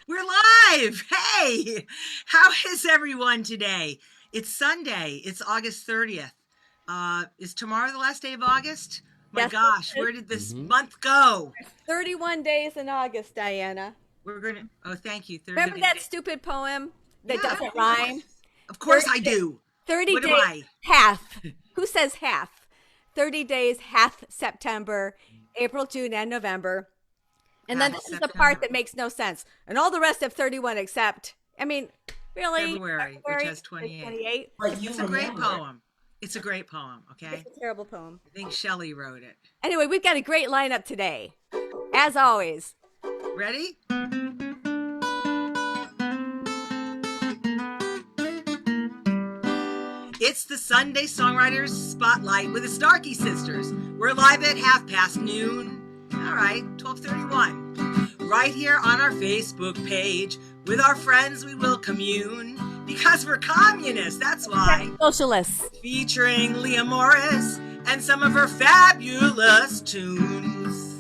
We're live. Hey, how is everyone today? It's Sunday. It's August 30th. Is tomorrow the last day of August? My Yes, gosh, where did this month go? 31 days in August, Diana. We're gonna. Oh, thank you. 30 Remember days. that stupid poem that Yeah, doesn't of rhyme? course. Of course 30 I do. 30 What days, am I? half. Who says half? 30 days, half September, April, June, and November. And then Half this is the part September. that makes no sense. And all the rest have 31 except, I mean, really? February, which has is 28. 28? But you It's a great remember. poem. It's a great poem. Okay, It's a terrible poem. I think Shelley wrote it. Anyway, we've got a great lineup today, as always. Ready? It's the Sunday Songwriters Spotlight with the Starkey Sisters. We're live at noon. All right, 12:31. Right here on our Facebook page. With our friends, we will commune. Because we're communists, that's why. Socialists. Featuring Lea Morris and some of her fabulous tunes.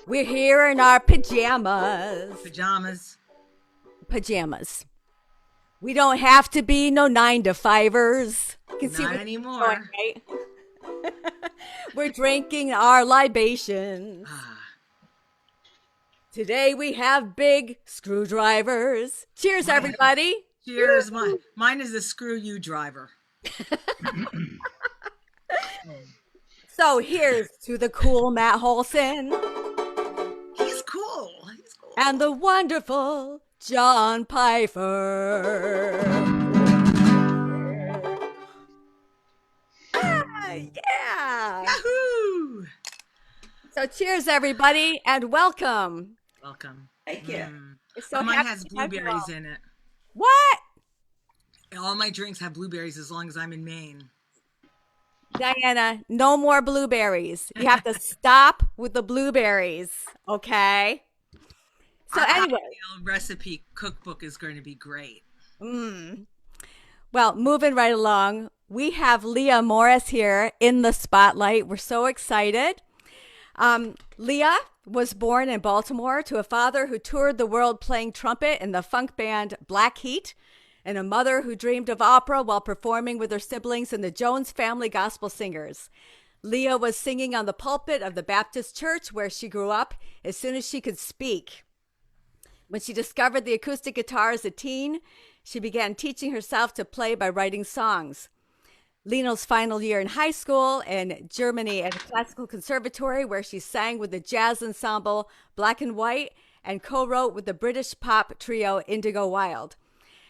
We're here in our pajamas. Pajamas. We don't have to be no 9-to-5ers. You can see Not what's anymore. going, right? We're drinking our libations. Today we have big screwdrivers. Cheers, everybody. Cheers. Mine is a screw you driver. So here's to the cool Matt Holsen He's cool. He's cool. and the wonderful John Peiffer. Yeah. Yahoo! So cheers, everybody, and welcome. Welcome. Thank you. It's so Mine happy has to have you blueberries all. in it. What? All my drinks have blueberries as long as I'm in Maine. Diana, no more blueberries. You have to stop with the blueberries, okay? So Our anyway, cocktail recipe cookbook is going to be great. well, moving right along, we have Lea Morris here in the spotlight. We're so excited. Lea was born in Baltimore to a father who toured the world playing trumpet in the funk band Black Heat, and a mother who dreamed of opera while performing with her siblings in the Jones Family Gospel Singers. Lea was singing on the pulpit of the Baptist church where she grew up as soon as she could speak. When she discovered the acoustic guitar as a teen, she began teaching herself to play by writing songs. Lena's final year in high school in Germany at a classical conservatory where she sang with the jazz ensemble Black and White and co-wrote with the British pop trio Indigo Wild.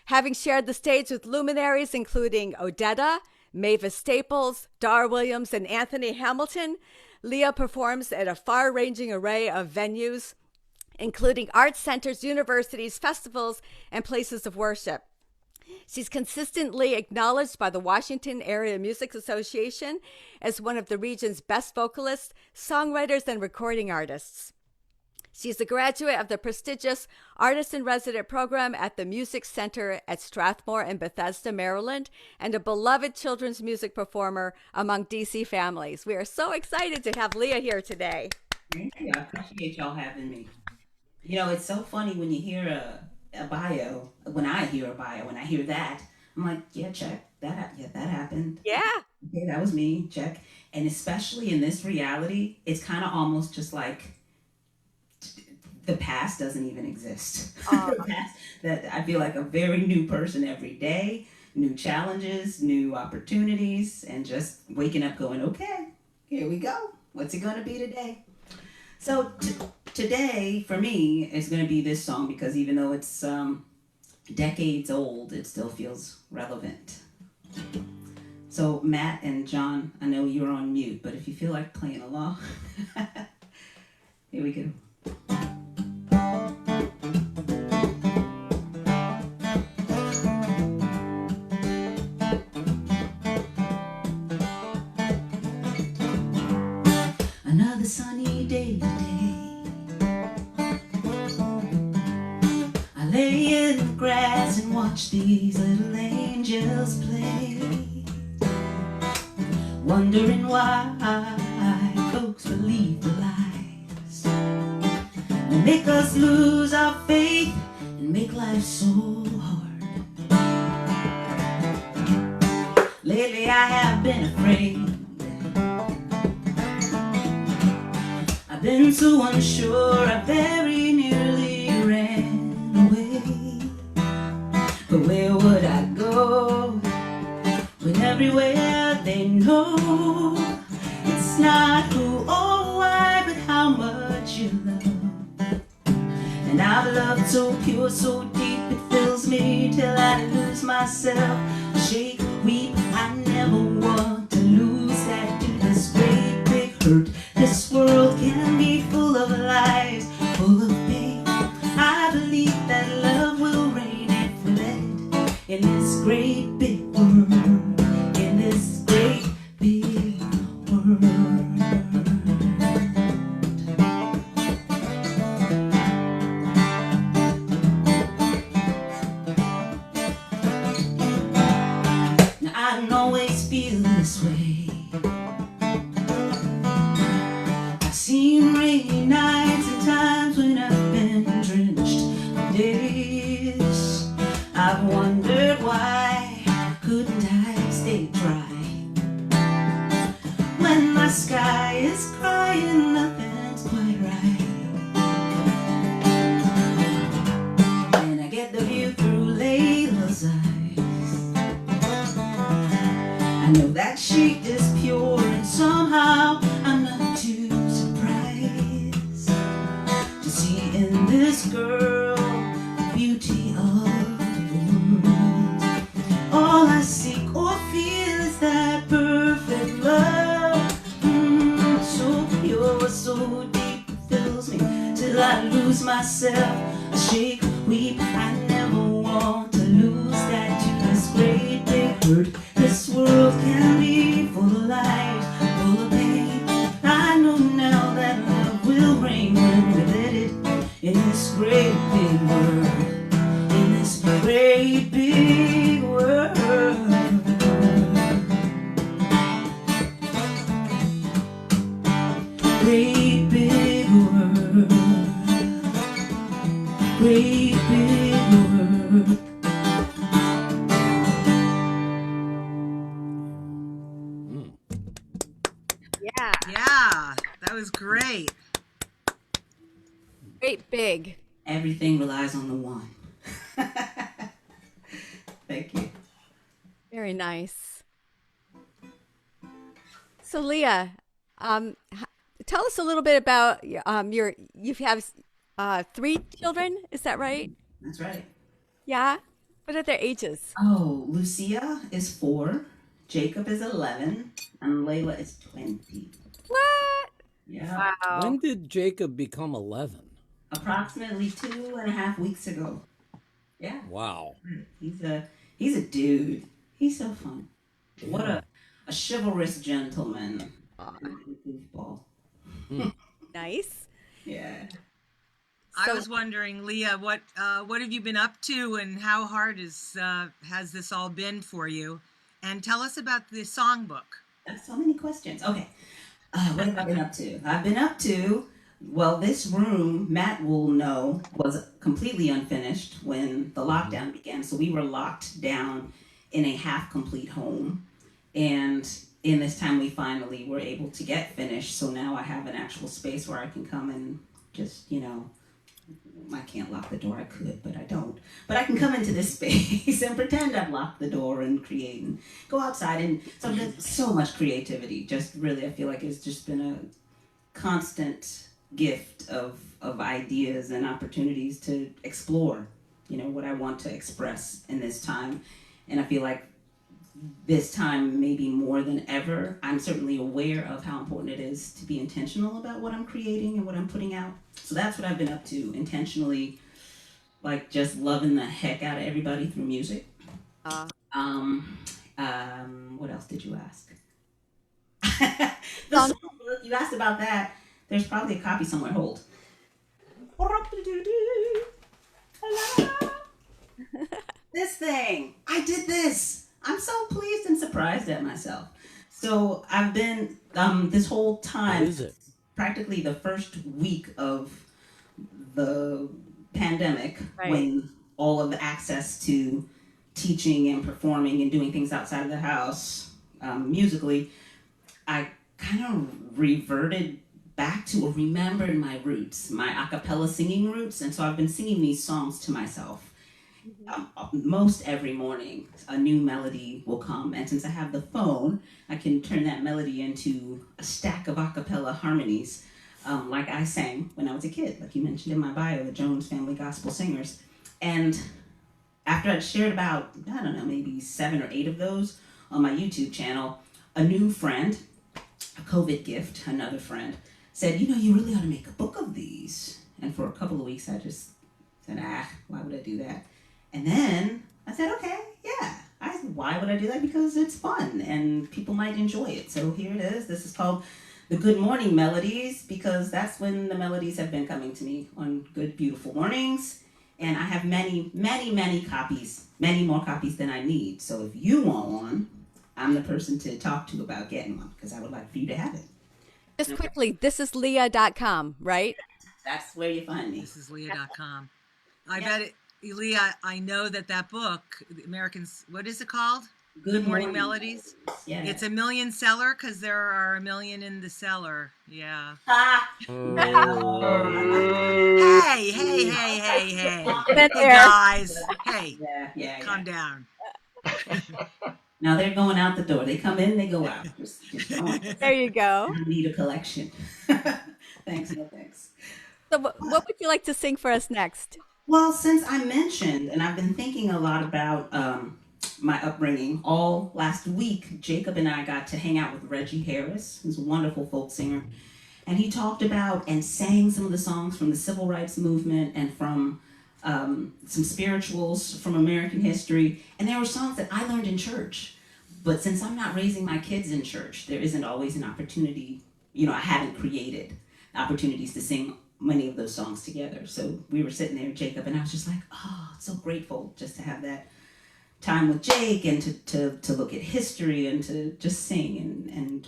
Having shared the stage with luminaries including Odetta, Mavis Staples, Dar Williams, and Anthony Hamilton, Lea performs at a far-ranging array of venues, including arts centers, universities, festivals, and places of worship. She's consistently acknowledged by the Washington Area Music Association as one of the region's best vocalists, songwriters, and recording artists. She's a graduate of the prestigious Artist-in-Resident program at the Music Center at Strathmore in Bethesda, Maryland, and a beloved children's music performer among DC families. We are so excited to have Lea here today. Thank you. I appreciate y'all having me. You know, it's so funny when you hear a bio. When I hear a bio, when I hear that, I'm like, yeah, check that. Yeah, that happened. Yeah. Okay, that was me. Check. And especially in this reality, it's kind of almost just like the past doesn't even exist. The past, that I feel like a very new person every day, new challenges, new opportunities, and just waking up going, okay, here we go. What's it going to be today? So today, for me, is going to be this song because even though it's decades old, it still feels relevant. So Matt and John, I know you're on mute, but if you feel like playing along, here we go. Another sunny day today. I lay in the grass and watch these little angels play, wondering why folks believe the lies. And make us lose our faith and make life so hard. Lately I have been afraid. I've been so unsure, I very nearly ran away. But where would I go when everywhere they know it's not who or why, but how much you love? And our love so pure, so deep, it fills me till I lose myself. Shake, weep, I never want to lose that to this great big hurt. This world can be full of lies, full of pain. I believe that love will reign if we let it in this great big world, in this great big world. Now I don't always feel this way. I've seen rainy nights and times when I've been drenched for days. I've wondered why couldn't I stay dry when my sky is crying, nothing's quite right. And I get the view through Layla's eyes. I know that she is pure, and somehow I'm not too surprised to see in this girl the beauty of the world. All I seek or feel is that perfect love, so pure, so deep, it fills me till I lose myself. I shake, weep, I never want to lose that to this great big hurt. This world can be full of lies, full of pain. I know now that love will reign when we let it in this great big world, in this great big world. Great big world, great big world. Yeah. Yeah, that was great. Great big. Everything relies on the one. Thank you. Very nice. So Leah, tell us a little bit about you have 3 children, is that right? That's right. Yeah. What are their ages? Oh, Lucia is 4, Jacob is 11, and Layla is 20. What? Yeah. Wow. When did Jacob become 11? Approximately 2.5 weeks ago. Yeah. Wow. He's a dude. He's so fun. What a chivalrous gentleman. Goofball. Nice. Yeah. I So- was wondering, Leah, what have you been up to, and how hard has this all been for you? And tell us about the songbook. That's so many questions. Okay. What have I been up to? I've been up to, well, this room, Matt will know, was completely unfinished when the lockdown began. So we were locked down in a half-complete home. And in this time, we finally were able to get finished. So now I have an actual space where I can come and just, I can't lock the door. I could, but I don't. But I can come into this space and pretend I've locked the door and create and go outside. And so there's so much creativity. Just really, I feel like it's just been a constant gift of ideas and opportunities to explore, what I want to express in this time. And I feel like this time, maybe more than ever, I'm certainly aware of how important it is to be intentional about what I'm creating and what I'm putting out. So that's what I've been up to, intentionally, like just loving the heck out of everybody through music. What else did you ask? The songbook, you asked about that. There's probably a copy somewhere. Hold. This thing. I did this. I'm so pleased and surprised at myself. So I've been this whole time, What is it? practically the first week of the pandemic, Right. when all of the access to teaching and performing and doing things outside of the house musically, I kind of reverted back to or remembered my roots, my a cappella singing roots. And so I've been singing these songs to myself. Most every morning, a new melody will come. And since I have the phone, I can turn that melody into a stack of a cappella harmonies, like I sang when I was a kid, like you mentioned in my bio, the Jones Family Gospel Singers. And after I'd shared about, I don't know, maybe 7 or 8 of those on my YouTube channel, a new friend, a COVID gift, another friend, said, you know, you really ought to make a book of these. And for a couple of weeks, I just said, why would I do that? And then I said, okay, yeah. Why would I do that? Because it's fun and people might enjoy it. So here it is. This is called The Good Morning Melodies, because that's when the melodies have been coming to me, on good, beautiful mornings. And I have many, many, many copies, many more copies than I need. So if you want one, I'm the person to talk to about getting one, because I would like for you to have it. Just quickly, this is Lea.com, right? That's where you find me. This is Lea.com. I bet it, Lea, I know that book, the Americans, what is it called? Good Morning Melodies. Yeah. It's a million seller because there are a million in the cellar. Yeah. Hey. Hey, guys. Hey. Yeah. Calm down. Now they're going out the door. They come in, they go out. Just don't. There you go. I need a collection. Thanks, no thanks. So what would you like to sing for us next? Well, since I mentioned, and I've been thinking a lot about my upbringing, all last week, Jacob and I got to hang out with Reggie Harris, who's a wonderful folk singer. And he talked about and sang some of the songs from the civil rights movement and from some spirituals from American history. And there were songs that I learned in church. But since I'm not raising my kids in church, there isn't always an opportunity, I haven't created opportunities to sing many of those songs together. So we were sitting there, Jacob, and I was just like, so grateful just to have that time with Jake and to look at history and to just sing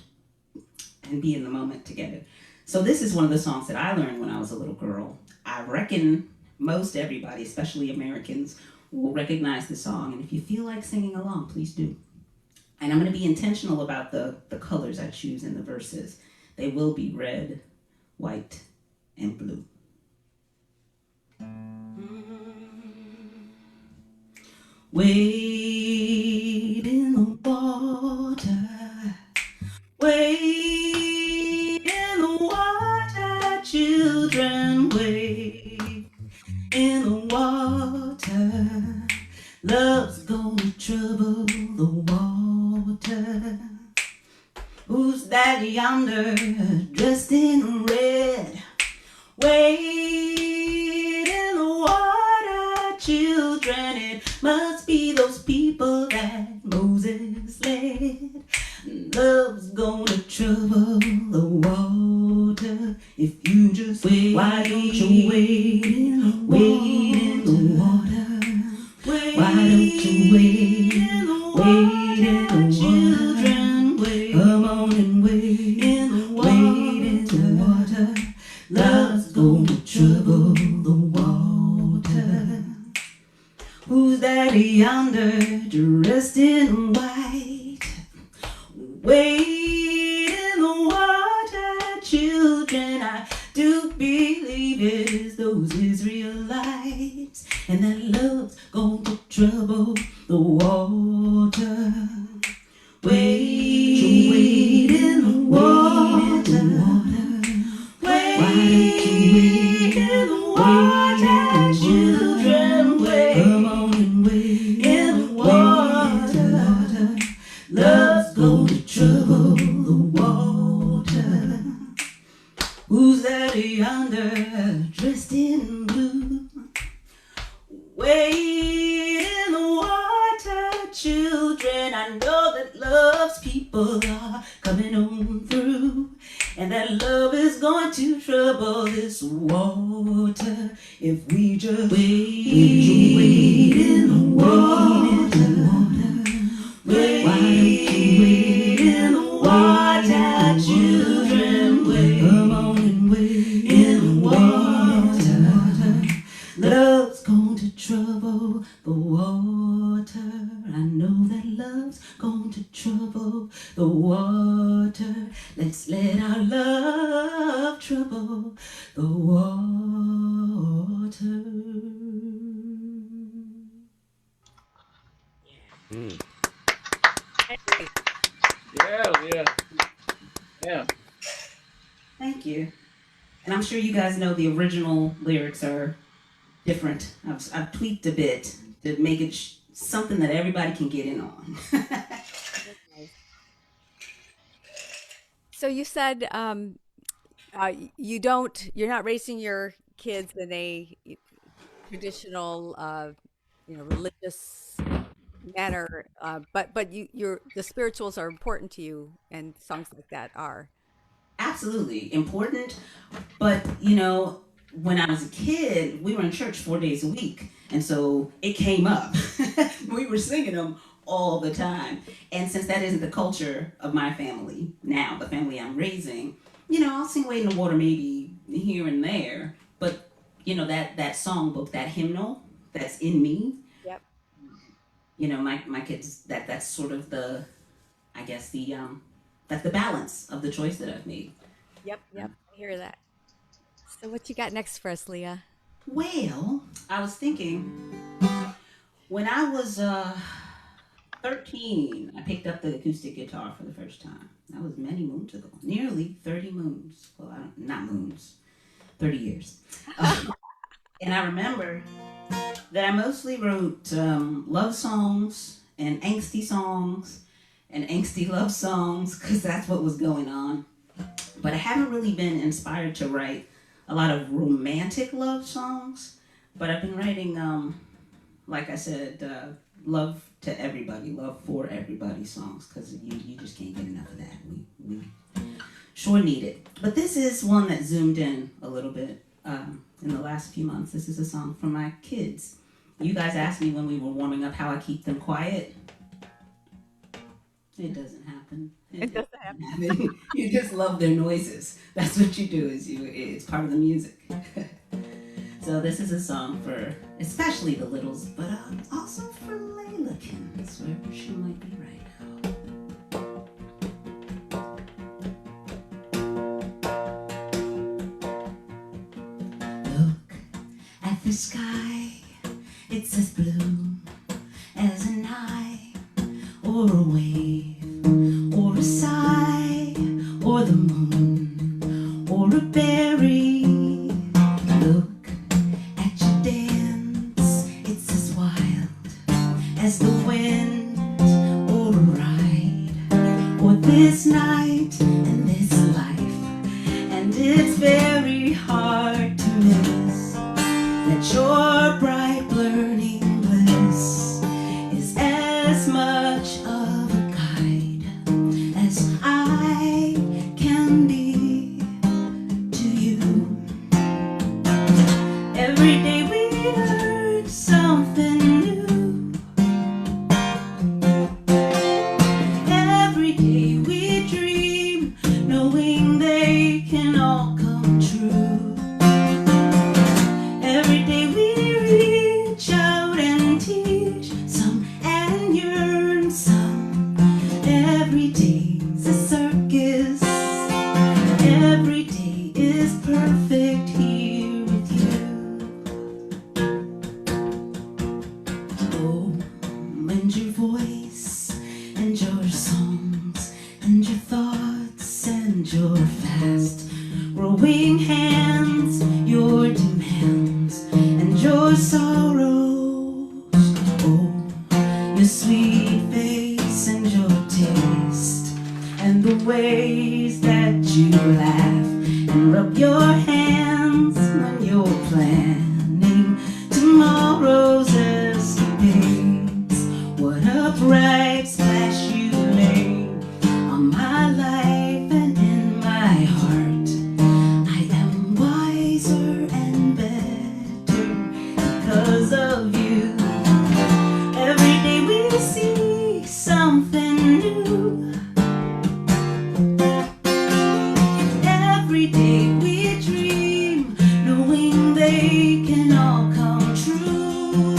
and be in the moment together. So this is one of the songs that I learned when I was a little girl. I reckon most everybody, especially Americans, will recognize the song. And if you feel like singing along, please do. And I'm going to be intentional about the colors I choose in the verses. They will be red, white, and blue. Wade in the water, wade in the water, children, wade in the water. Love's gonna trouble the water. Who's that yonder, dressed in red? Wade in the water, children. It must be those people that Moses led. Love's gonna trouble the water. If you just wait, why don't you wade in the water? Why don't you wade in the water? Children, wade. Come on and wade in the water. Wade in the water. Love's gonna trouble the water. Who's that yonder, dressed in white? Wade in the water, children. I do believe it is those Israelites, and that love's gonna trouble the water. Wade in the water. Wade in the water, children. Wade. Come on and wade in the water. Love's gonna trouble the water. Who's that yonder, dressed in blue? Wade in the water, children. I know that love's people are coming on through, and that love is going to trouble this water. If we just wade in the water. Wade in the water, children. Wade. Come on and wade in the water. the water. I know that love's gone to trouble the water. Let's let our love trouble the water. Yeah. Thank you. And I'm sure you guys know the original lyrics are different. I've tweaked a bit to make it something that everybody can get in on. So you said you're not raising your kids in a traditional, religious manner, but the spirituals are important to you, and songs like that are. Absolutely important. But, when I was a kid, we were in church 4 days a week. And so it came up. We were singing them all the time. And since that isn't the culture of my family now, the family I'm raising, I'll sing Wade in the Water maybe here and there. But, that songbook, that hymnal that's in me. Yep. My kids, that's sort of that's the balance of the choice that I've made. Yep. I hear that. So what you got next for us, Lea? Well, I was thinking, when I was 13, I picked up the acoustic guitar for the first time. That was many moons ago, nearly 30 moons. Well, not moons, 30 years. And I remember that I mostly wrote love songs and angsty love songs, because that's what was going on. But I haven't really been inspired to write a lot of romantic love songs. But I've been writing, like I said, love to everybody, love for everybody songs, because you just can't get enough of that. We sure need it. But this is one that zoomed in a little bit in the last few months. This is a song for my kids. You guys asked me when we were warming up how I keep them quiet. It doesn't happen. It doesn't happen. You just love their noises. That's what you do. It's part of the music. So this is a song for especially the littles, but also for Layla Kins, wherever she might be right now. Look at the sky. It's as blue as a night or a wave, or a sigh, or the moon, or a berry. Look at your dance, it's as wild as the wind, or a ride, or this night and this life. And it's very hard to miss that your bright burning bliss is as much of a guide as I can be to you. Every day we learn something new. Every day we dream, knowing they can all come true. Every day we reach out and teach some and yearn some. Every day's a circus. Every day is perfect here with you. Oh, and your voice and your songs and your thoughts and your fast growing hands, your demands and your sorrows. Oh, your sweet face and your taste, and the ways that you laugh and rub your hands when you're planning tomorrow's escapades. What a bright splash you made on my life and in my heart. I am wiser and better because of you. Every day we see something new. Every day we dream, knowing they can all come true.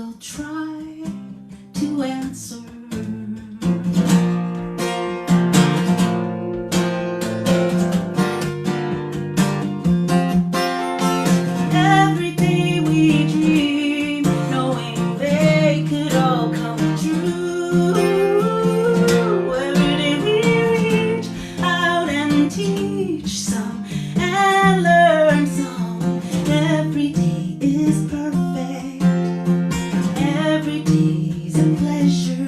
I'll try to answer. Every day we dream, knowing they could all come true. Every day we reach out and teach some and learn some. Every day is perfect. Every day's a pleasure.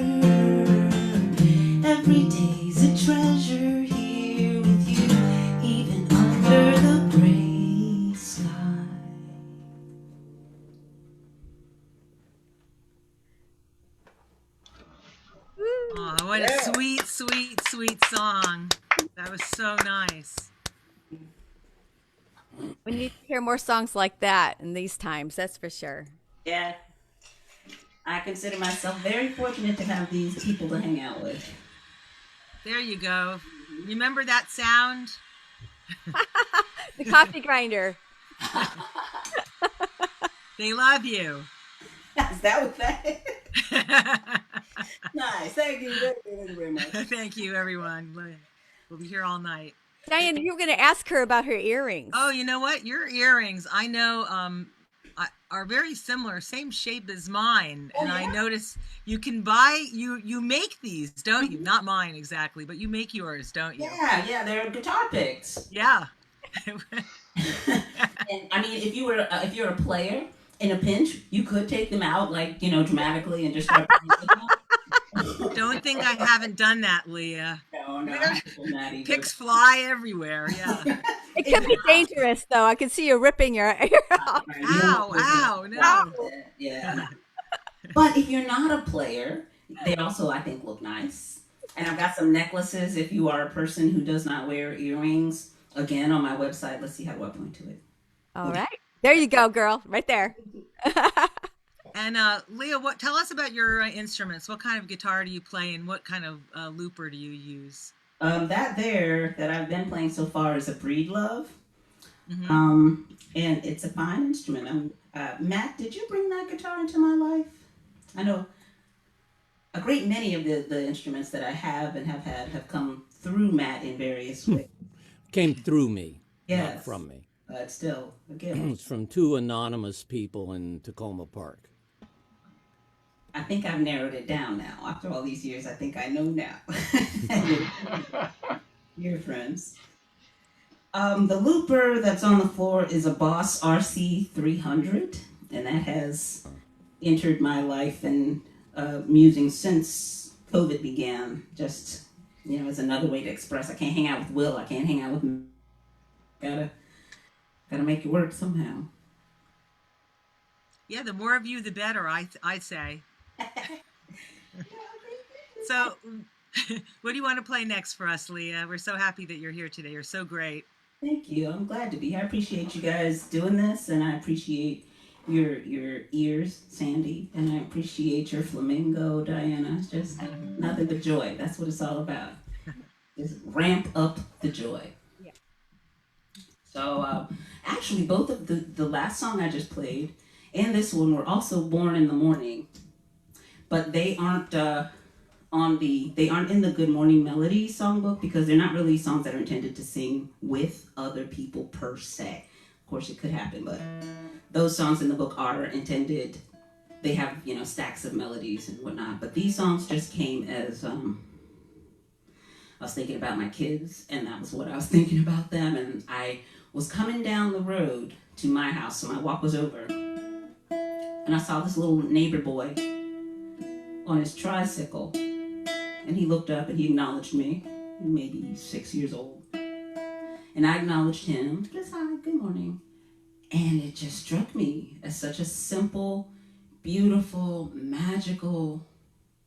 Every day's a treasure here with you, even under the gray sky. Oh, what a sweet, sweet, sweet song. That was so nice. We need to hear more songs like that in these times, that's for sure. Yeah. I consider myself very fortunate to have these people to hang out with. There you go. Remember that sound? The coffee grinder. They love you. Is that what that is? Nice. Thank you. Thank you very much. Thank you, everyone. We'll be here all night. Diane, you were going to ask her about her earrings. Oh, you know what? Your earrings, I know, are very similar, same shape as mine. And I notice you can buy, you make these, don't you? Not mine exactly, but you make yours, don't you? Yeah, they're guitar picks. Yeah. And I mean, if you're a player in a pinch, you could take them out, like, dramatically and just start playing with them. Don't think I haven't done that, Leah. No, I haven't done that either. Picks fly everywhere, yeah. It could be dangerous, though. I could see you ripping your ear off. Ow, no. Yeah. But if you're not a player, they also, I think, look nice. And I've got some necklaces if you are a person who does not wear earrings. Again, on my website, let's see, how do I point to it? All right. There you go, girl. Right there. And Leah, tell us about your instruments. What kind of guitar do you play, and what kind of looper do you use? That I've been playing so far is a Breedlove. Mm-hmm. And it's a fine instrument. Matt, did you bring that guitar into my life? I know a great many of the instruments that I have and have had have come through Matt in various ways. Came through me, Yes. not from me. But still, again, It's from two anonymous people in Tacoma Park. I think I've narrowed it down now. After all these years, I think I know now. You're friends. The looper that's on the floor is a Boss RC300, and that has entered my life and musing since COVID began. Just, as another way to express. I can't hang out with Will. I can't hang out with. Gotta make it work somehow. Yeah, the more of you, the better, I'd say. So, what do you want to play next for us, Leah? We're so happy that you're here today. You're so great. Thank you. I'm glad to be here. I appreciate you guys doing this, and I appreciate your ears, Sandy, and I appreciate your flamingo, Diana. It's just nothing but joy. That's what it's all about. Just ramp up the joy. Yeah. So, actually, both of the last song I just played and this one were also Born in the Morning, but they aren't they aren't in the Good Morning Melody songbook because they're not really songs that are intended to sing with other people per se. Of course, it could happen, but those songs in the book are intended. They have stacks of melodies and whatnot, but these songs just came as I was thinking about my kids, and that was what I was thinking about them, and I was coming down the road to my house, so my walk was over, and I saw this little neighbor boy on his tricycle, and he looked up and he acknowledged me, maybe 6 years old, and I acknowledged him, just hi, good morning, and it just struck me as such a simple, beautiful, magical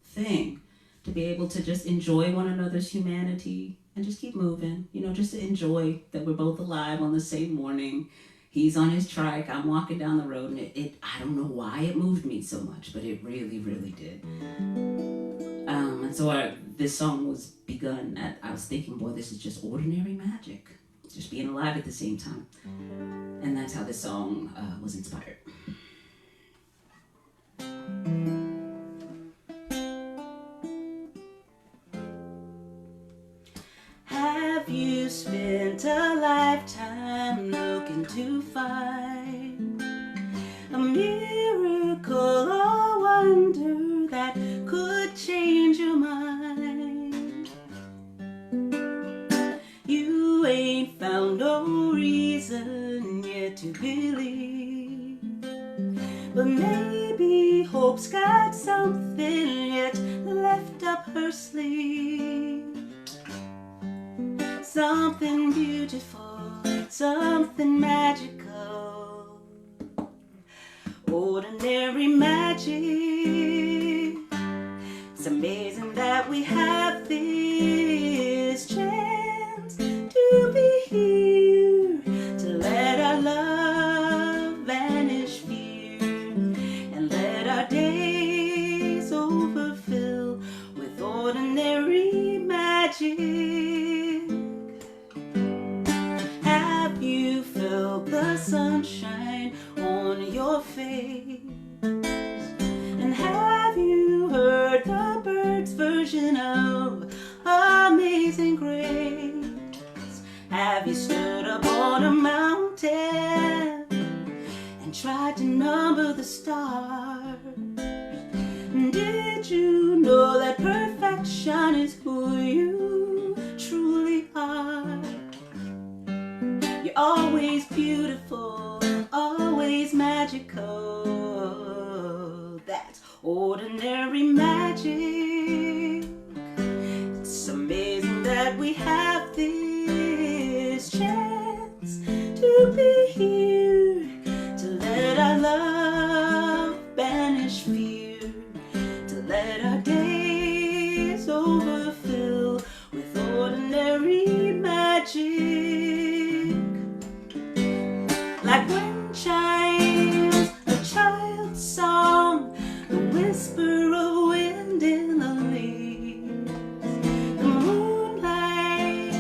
thing to be able to just enjoy one another's humanity and just keep moving, just to enjoy that we're both alive on the same morning. He's on his trike, I'm walking down the road, and it I don't know why it moved me so much, but it really, really did. And so this song was begun at, I was thinking, boy, this is just ordinary magic, just being alive at the same time. And that's how this song was inspired. spent a lifetime looking to find a miracle or wonder that could change your mind. You ain't found no reason yet to believe, but maybe hope's got something yet left up her sleeve. Something beautiful, something magical, ordinary magic. It's amazing that we have this chance to be here, to let our love vanish fear, and let our days overfill with ordinary magic. Have you felt the sunshine on your face? And have you heard the bird's version of Amazing Grace? Have you stood up on a mountain and tried to number the stars? Did you know that perfection is who you truly are? You're always beautiful, always magical. That's ordinary magic. It's amazing that we have this chance to be here, to let our love banish fear, to let our days overfill with ordinary magic. Like wind chimes, a child's song, the whisper of wind in the leaves, the moonlight,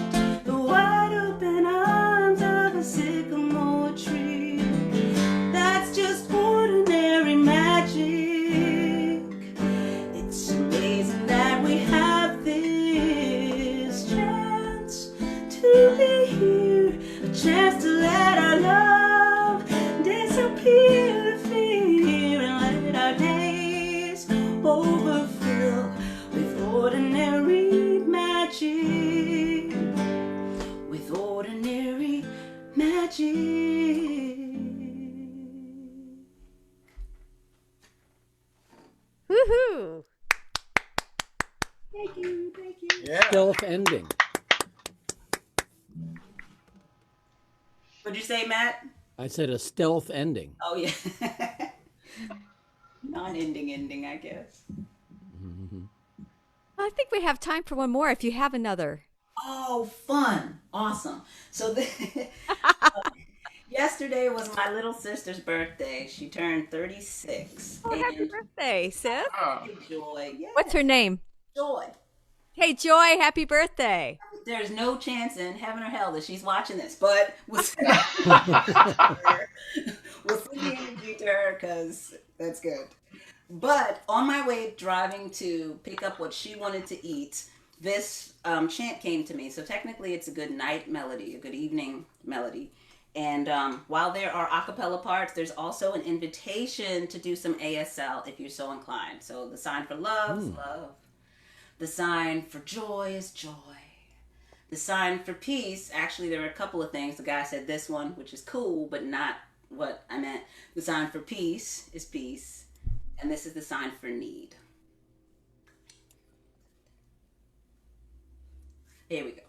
the wide open arms of a sycamore tree. That's just ordinary magic. It's amazing that we have this chance to be here, a chance to let our love disappear the fear, and let our days overfill with ordinary magic, with ordinary magic. Woohoo! Thank you, thank you. Yeah. Stealth ending. What'd you say, Matt? I said a stealth ending. Oh, yeah. Non-ending ending, I guess. I think we have time for one more if you have another. Oh, fun. Awesome. So yesterday was my little sister's birthday. She turned 36. Oh, happy birthday, sis. Oh, Joy. Yeah, What's her name? Joy. Hey, Joy, happy birthday. There's no chance in heaven or hell that she's watching this, but we'll send the energy to her because that's good. But on my way driving to pick up what she wanted to eat, this chant came to me. So technically it's a good night melody, a good evening melody. And while there are a cappella parts, there's also an invitation to do some ASL if you're so inclined. So the sign for love is love. The sign for joy is joy. The sign for peace, actually there are a couple of things. The guy said this one, which is cool, but not what I meant. The sign for peace is peace. And this is the sign for need. Here we go.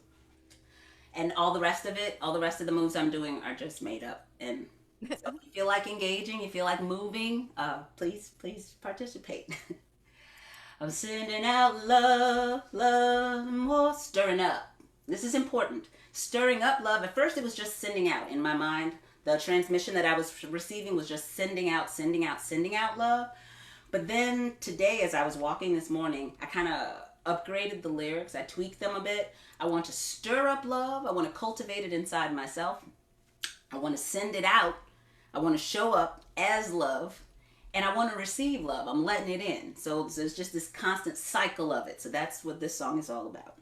And all the rest of it, all the rest of the moves I'm doing are just made up. And so if you feel like engaging, you feel like moving, please participate. I'm sending out love, love, more stirring up. This is important. Stirring up love. At first it was just sending out in my mind. The transmission that I was receiving was just sending out love. But then today, as I was walking this morning, I kind of upgraded the lyrics. I tweaked them a bit. I want to stir up love. I want to cultivate it inside myself. I want to send it out. I want to show up as love. And I want to receive love. I'm letting it in. So there's just this constant cycle of it. So that's what this song is all about.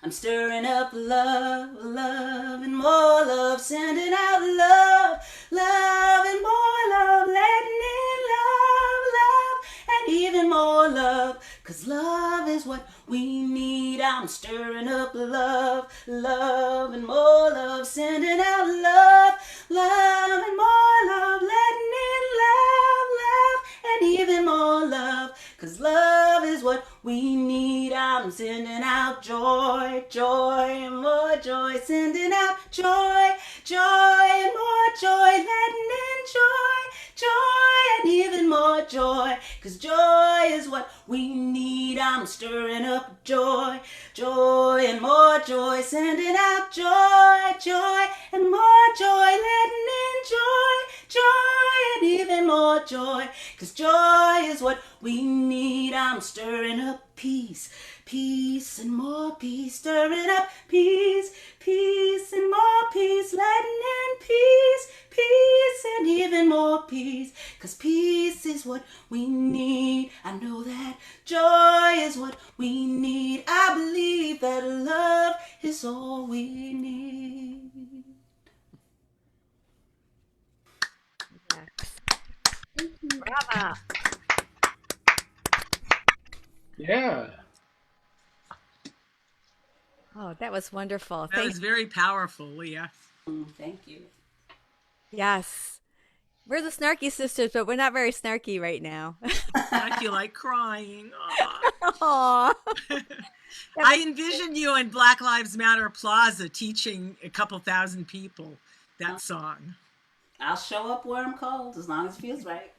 I'm stirring up love, love, and more love, sending out love, love, and more love, letting in love, love, and even more love, 'cause love is what we need. I'm stirring up love, love, and more love, sending out love, love, and more love, letting in love, love, and even more love, 'cause love is what we need. I'm sending out joy, joy, and more joy, sending out joy, joy, and more joy, letting in joy, joy, and even more joy, 'cause joy is what we need. I'm stirring up joy, joy, and more joy, sending out joy, joy, and more joy, letting in joy, joy, and even more joy, 'cause joy is what we need. I'm stirring up peace, peace, and more peace, stirring up peace, peace, and more peace, letting in peace, peace, and even more peace, 'cause peace is what we need. I know that joy is what we need. I believe that love is all we need. Bravo. Yeah. Oh, that was wonderful. That was very powerful, Leah. Thank you. Yes. We're the Snarky Sisters, but we're not very snarky right now. I feel like crying. Aw. I envision you in Black Lives Matter Plaza teaching a couple thousand people that song. I'll show up where I'm called as long as it feels right.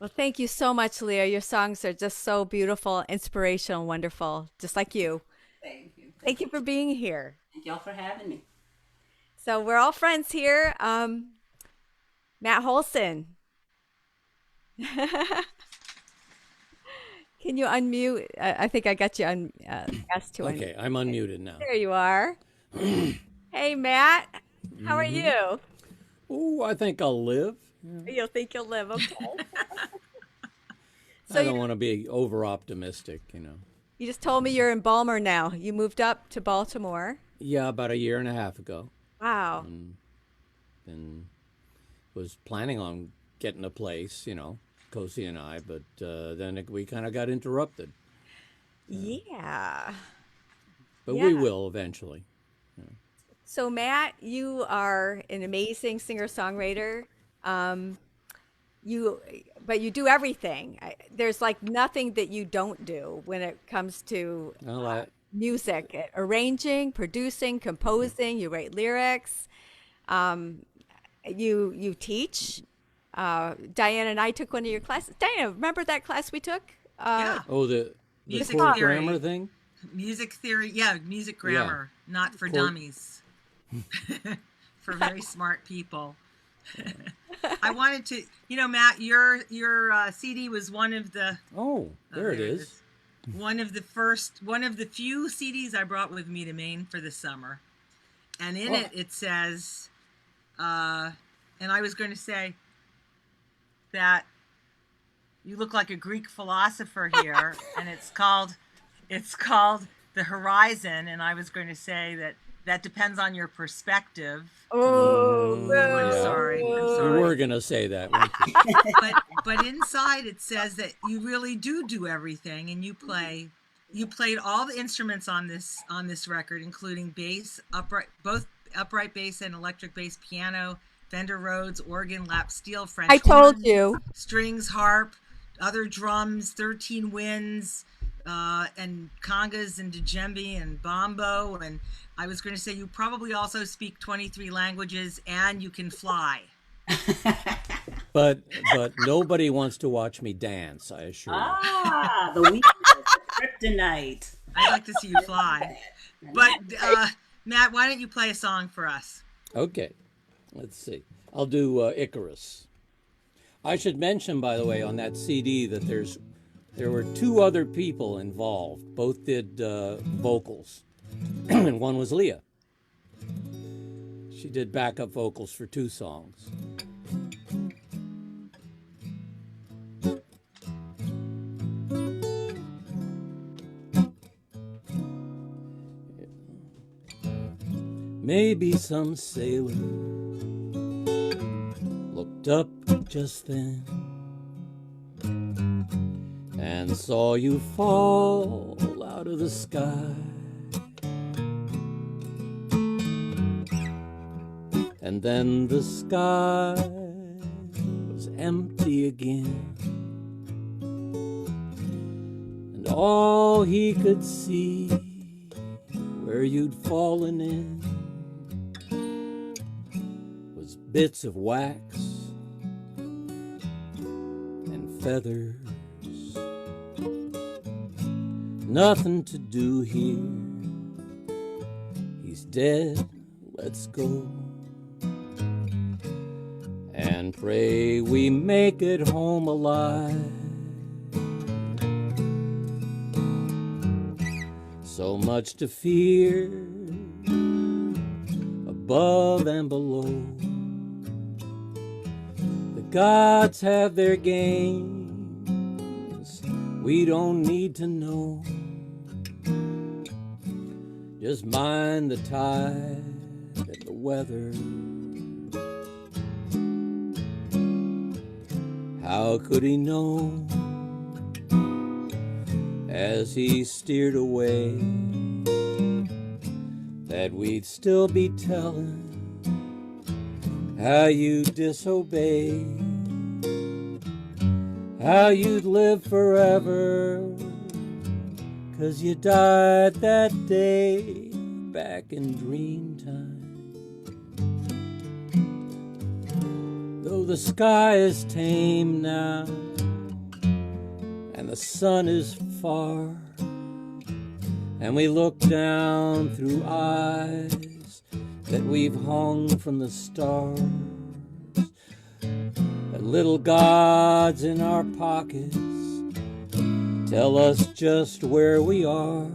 Well, thank you so much, Leah. Your songs are just so beautiful, inspirational, wonderful, just like you. Thank you. Thank you for being here. Thank y'all for having me. So we're all friends here. Matt Holsen. Can you unmute? I think I got you asked to unmute. Okay, I'm unmuted now. There you are. Hey, Matt. How are you? Oh, I think I'll live. You'll think you'll live, okay. I don't want to be over optimistic, you know. You just told me you're in Balmer now. You moved up to Baltimore. Yeah, about a year and a half ago. Wow. And was planning on getting a place, you know, Cosi and I, but then we kind of got interrupted. Yeah. But Yeah. we will eventually. So, Matt, you are an amazing singer-songwriter. But you do everything. There's like nothing that you don't do when it comes to Well, music, arranging, producing, composing. You write lyrics. You teach. Diana and I took one of your classes. Diana, remember that class we took? Yeah. oh, the Music core theory. grammar thing? Music theory, yeah, music grammar, not for dummies. For very smart people. I wanted to, you know, Matt, your CD was one of the There it is. one of the few CDs I brought with me to Maine for the summer. And in it says, and I was going to say that you look like a Greek philosopher here, and it's called The Horizon, and I was going to say that depends on your perspective. Oh, I'm sorry. You were going to say that, weren't you? but inside it says that you really do everything, and you played all the instruments on this record, including bass, both upright bass and electric bass, piano, Fender Rhodes, organ, lap steel, French I told horn, you. strings, harp, other drums, 13 winds, and congas and djembe and bombo. And I was going to say you probably also speak 23 languages and you can fly. But nobody wants to watch me dance, I assure you. The weakness, the kryptonite. I'd like to see you fly. But Matt, why don't you play a song for us? Okay, let's see. I'll do Icarus. I should mention, by the way, on that CD that there were two other people involved. Both did vocals, and one was Lea. She did backup vocals for 2 songs. Maybe some sailor looked up just then and saw you fall out of the sky. And then the sky was empty again, and all he could see where you'd fallen in was bits of wax and feathers. Nothing to do here. He's dead, let's go. And pray we make it home alive. So much to fear above and below. The gods have their games we don't need to know. Just mind the tide and the weather. How could he know as he steered away that we'd still be telling how you disobeyed, how you'd live forever, 'cause you died that day back in dream time. Though the sky is tame now and the sun is far, and we look down through eyes that we've hung from the stars, the little gods in our pockets tell us just where we are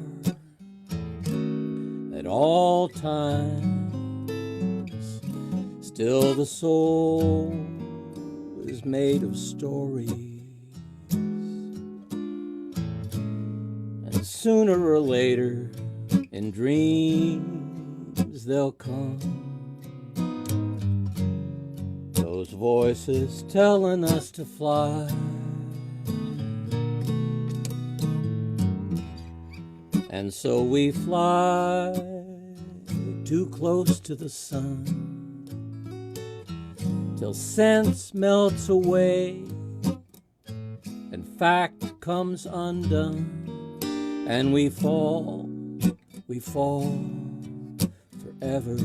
at all times. Still the soul is made of stories, and sooner or later in dreams they'll come, those voices telling us to fly. And so we fly too close to the sun till sense melts away and fact comes undone, and we fall forever.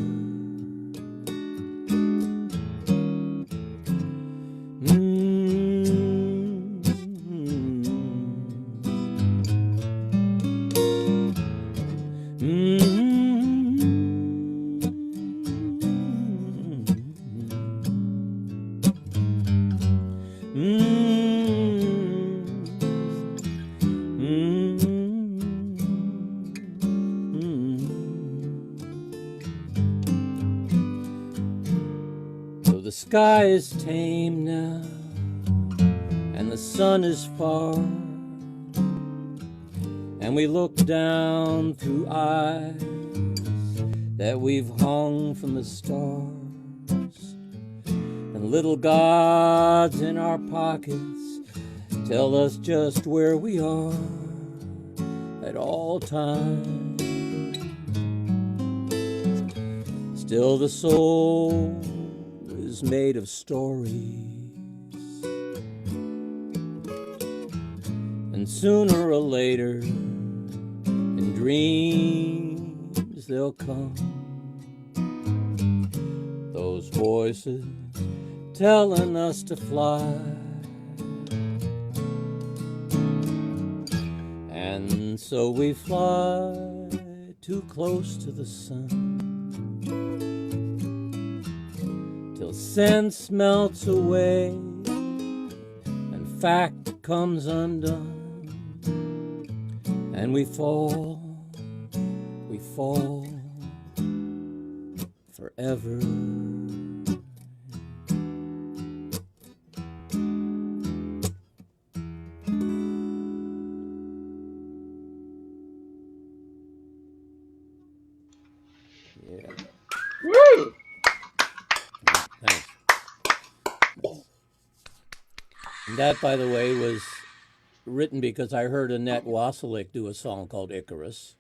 The sky is tame now, and the sun is far, and we look down through eyes that we've hung from the stars, and little gods in our pockets tell us just where we are at all times. Still the soul is made of stories, and sooner or later in dreams they'll come, those voices telling us to fly. And so we fly too close to the sun till sense melts away and fact comes undone, and we fall forever. Yeah. That, by the way, was written because I heard Annette Wasilick do a song called Icarus.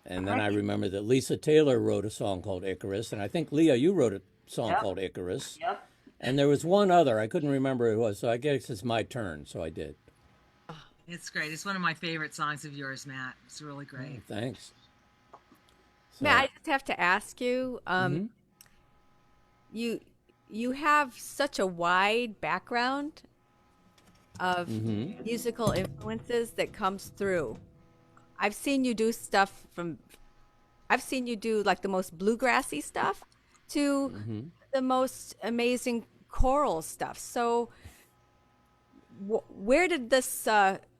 And then I remember that Lisa Taylor wrote a song called Icarus. And I think, Leah, you wrote a song called Icarus. Yep. And there was one other. I couldn't remember who it was. So I guess it's my turn. So I did. It's great. It's one of my favorite songs of yours, Matt. It's really great. Thanks. So, Matt, I just have to ask you, you have such a wide background of musical influences that comes through. I've seen you do like the most bluegrassy stuff to the most amazing choral stuff. So where did this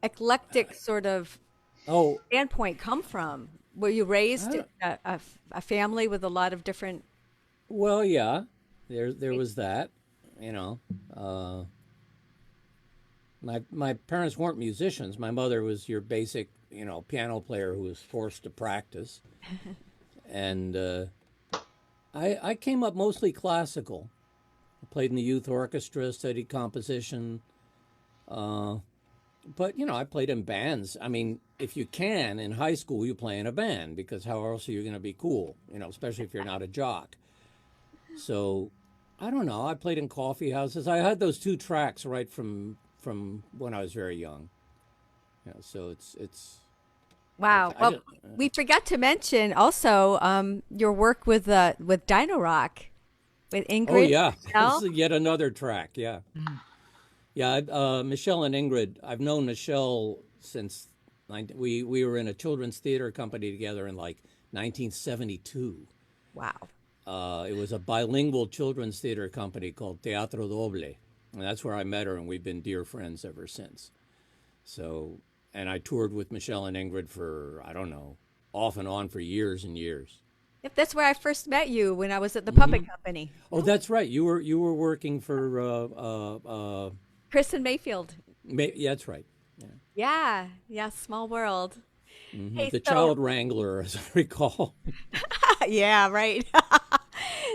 eclectic sort of standpoint come from? Were you raised in a family with a lot of different? Well, yeah, there was that, you know. My parents weren't musicians. My mother was your basic, you know, piano player who was forced to practice. And I came up mostly classical. I played in the youth orchestra, studied composition. But, you know, I played in bands. I mean, if you can, in high school, you play in a band, because how else are you going to be cool, you know, especially if you're not a jock. So, I don't know. I played in coffee houses. I had those 2 tracks right from when I was very young. You know, so it's Wow. Well, we forgot to mention also your work with Dino Rock, with Ingrid. Oh, yeah. Michelle. This is yet another track, yeah. Yeah, Michelle and Ingrid, I've known Michelle since we were in a children's theater company together in like 1972. Wow. It was a bilingual children's theater company called Teatro Doble. And that's where I met her, and we've been dear friends ever since. So, and I toured with Michelle and Ingrid for, I don't know, off and on for years and years. Yep, that's where I first met you, when I was at the puppet company. Oh, that's right. You were working for Chris and Mayfield. Yeah, that's right. Yeah, small world. Hey, the child wrangler, as I recall. Yeah, right.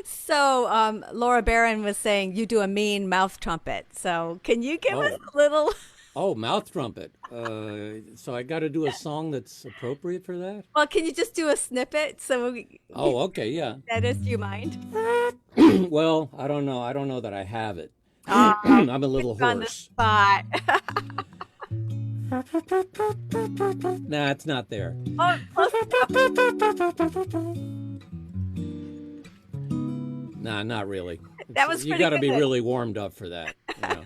So Laura Barron was saying you do a mean mouth trumpet. So can you give us a little? Oh, mouth trumpet. So I got to do a song that's appropriate for that? Well, can you just do a snippet? Oh, okay, yeah. Dennis, do you mind? Well, I don't know. I don't know that I have it. I'm a little On the hoarse. spot. Nah, it's not there. Oh, close enough. Nah, not really. That was You pretty got to be good. really warmed up for that. You know?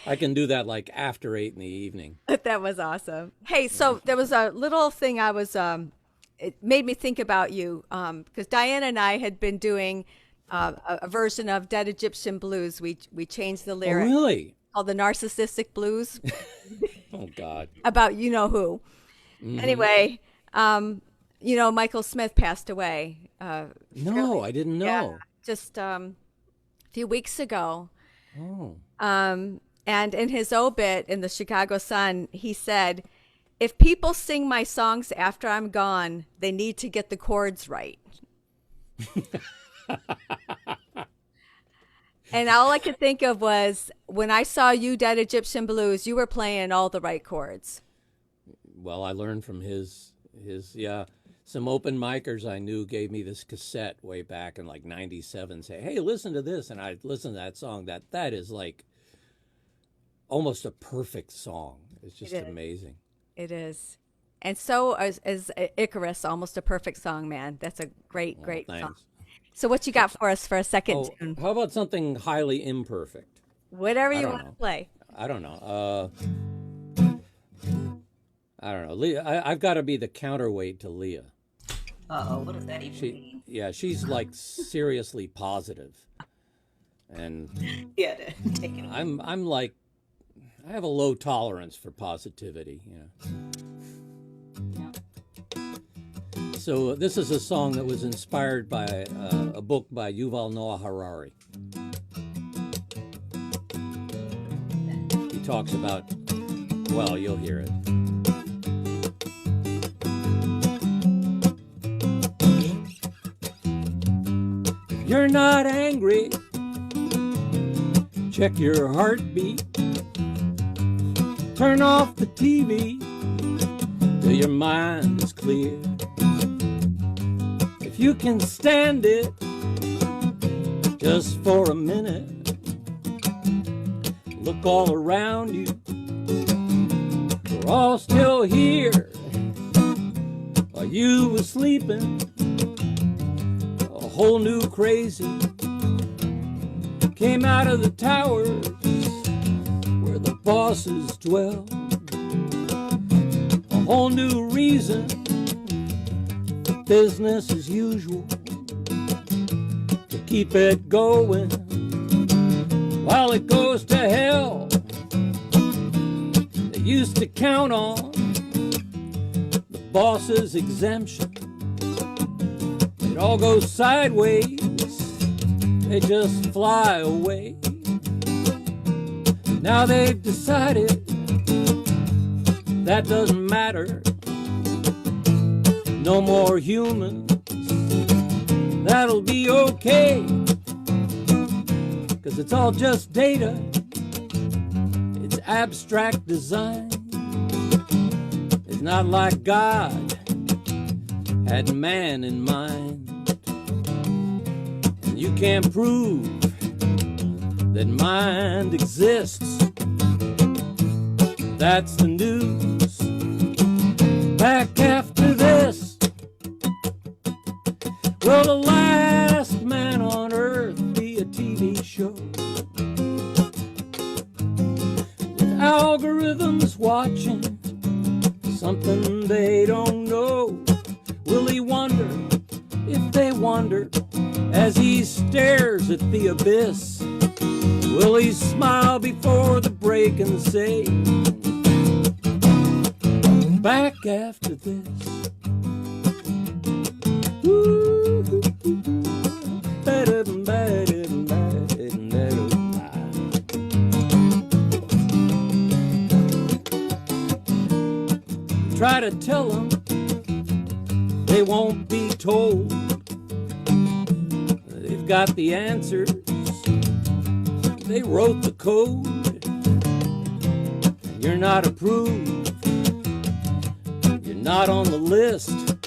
I can do that like after 8 in the evening. That was awesome. Hey, so there was a little thing I was, it made me think about you, because Diana and I had been doing a version of Dead Egyptian Blues. We changed the Oh, lyric really? called the Narcissistic Blues Oh, God. about you know who. Anyway, you know, Michael Smith passed away. No, I didn't know. Yeah, just a few weeks ago. Oh. And in his obit in the Chicago Sun, he said, "If people sing my songs after I'm gone, they need to get the chords right." And all I could think of was, when I saw you Dead Egyptian Blues, you were playing all the right chords. Well, I learned from his some open micers I knew gave me this cassette way back in like 97, say, "Hey, listen to this." And I'd listen to that song. That is like almost a perfect song. It's just amazing. It is. And so is Icarus, almost a perfect song, man. That's a great Thanks. song. So what you got for us for a second tune? How about something highly imperfect? Whatever I you don't want to know. play. I don't know. I don't know. Leah, I've got to be the counterweight to Leah. Uh-oh, what does that even mean? Yeah, she's like seriously positive. And Yeah, take it. I'm like, I have a low tolerance for positivity, you know. So this is a song that was inspired by a book by Yuval Noah Harari. He talks about, well, you'll hear it. If you're not angry, check your heartbeat, turn off the TV till your mind is clear. If you can stand it just for a minute, look all around you. We're all still here while you were sleeping. A whole new crazy came out of the towers where the bosses dwell. A whole new reason for business as usual, to keep it going while it goes to hell. They used to count on the boss's exemption. It all goes sideways, they just fly away. Now they've decided that doesn't matter. No more humans, that'll be okay, 'cause it's all just data. It's abstract design. It's not like God had man in mind. And you can't prove that mind exists. That's the news. Back after this. Will the last man on earth be a TV show? With algorithms watching something they don't know. Will he wonder if they wonder as he stares at the abyss? Will he smile before the break and say, back after this? Try to tell them they won't be told. They've got the answers. They wrote the code. You're not approved. You're not on the list.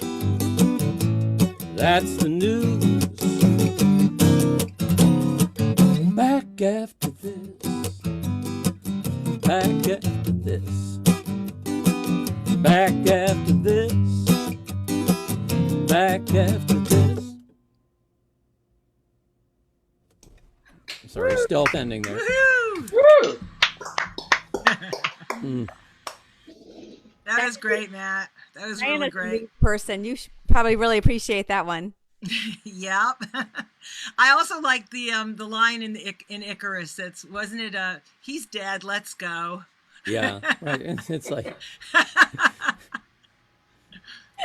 That's the news. Back after this. Back after this. Back after this. Back after this. Sorry, stealth ending there. Woo-hoo! That was great, Matt. That was really great. Person, you should probably really appreciate that one. Yep. I also like the line in Icarus. That's, wasn't it? He's dead. Let's go. Yeah, right. It's like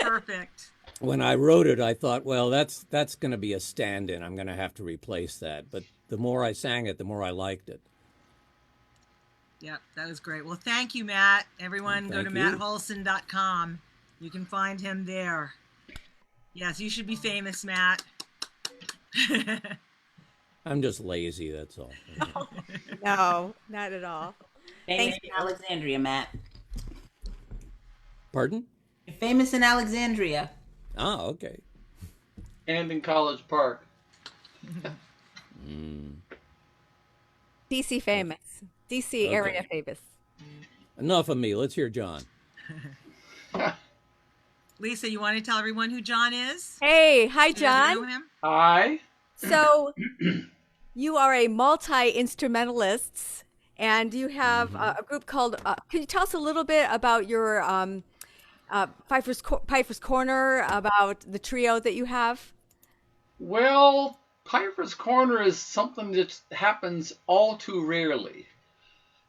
perfect. When I wrote it, I thought, well, that's going to be a stand-in. I'm going to have to replace that. But the more I sang it, the more I liked it. Yep, that was great. Well, thank you, Matt. Everyone, go to mattholsen.com. You can find him there. Yes, you should be famous, Matt. I'm just lazy, that's all. No, not at all. Famous in Alexandria, Matt. Pardon? You're famous in Alexandria. Oh, okay. And in College Park. DC famous. DC Okay. area famous. Enough of me. Let's hear John. Lisa, you want to tell everyone who John is? Hey, hi, You guys know John. him? Hi. So you are a multi-instrumentalist, and you have a group called, can you tell us a little bit about your Peiffer's Corner, about the trio that you have? Well, Piper's Corner is something that happens all too rarely.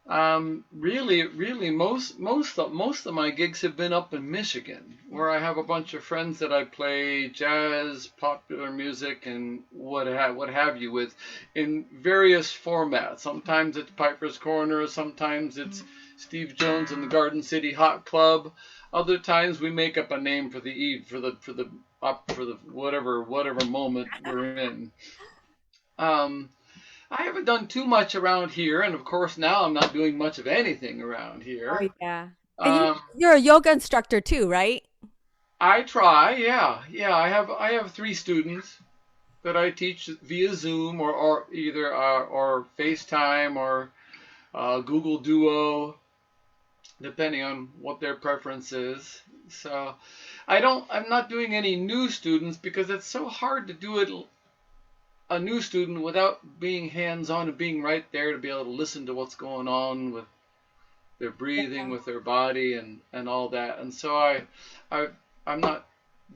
Really, most of my gigs have been up in Michigan, where I have a bunch of friends that I play jazz, popular music, and what have you with, in various formats. Sometimes it's Piper's Corner, sometimes it's Steve Jones and the Garden City Hot Club. Other times we make up a name for the whatever moment we're in. I haven't done too much around here, and of course now I'm not doing much of anything around Oh, here. yeah. And Um, you're a yoga instructor too, right? I try, yeah, yeah. I have 3 students that I teach via Zoom or either or FaceTime or Google Duo, depending on what their preference is. So I'm not doing any new students because it's so hard to do it a new student without being hands-on and being right there to be able to listen to what's going on with their breathing, with their body and all that. And so I'm not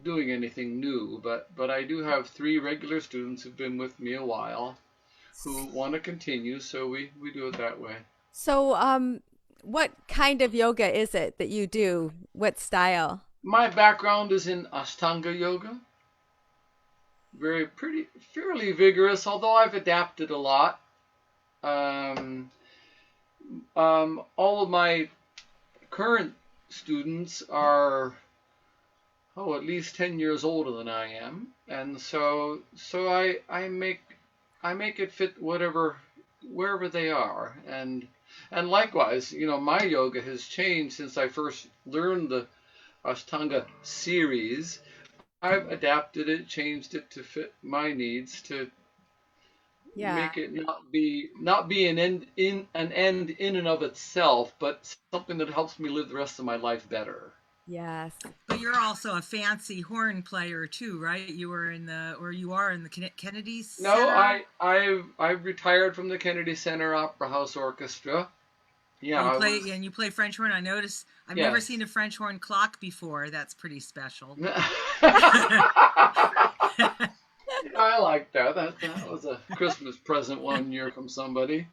doing anything new, but I do have 3 regular students who've been with me a while who want to continue, so we do it that way. So, what kind of yoga is it that you do? What style? My background is in Ashtanga yoga. Fairly vigorous, although I've adapted a lot. All of my current students are at least 10 years older than I am, and so I make it fit wherever they are, and likewise, my yoga has changed since I first learned the Ashtanga series. I've adapted it, changed it to fit my needs, to make it not be an end in and of itself, but something that helps me live the rest of my life better. Yes. But you're also a fancy horn player too, right? You are in the Kennedy Center? No, I've retired from the Kennedy Center Opera House Orchestra. Yeah, you play French horn. I noticed. I've never seen a French horn clock before. That's pretty special. I like that. That was a Christmas present one year from somebody.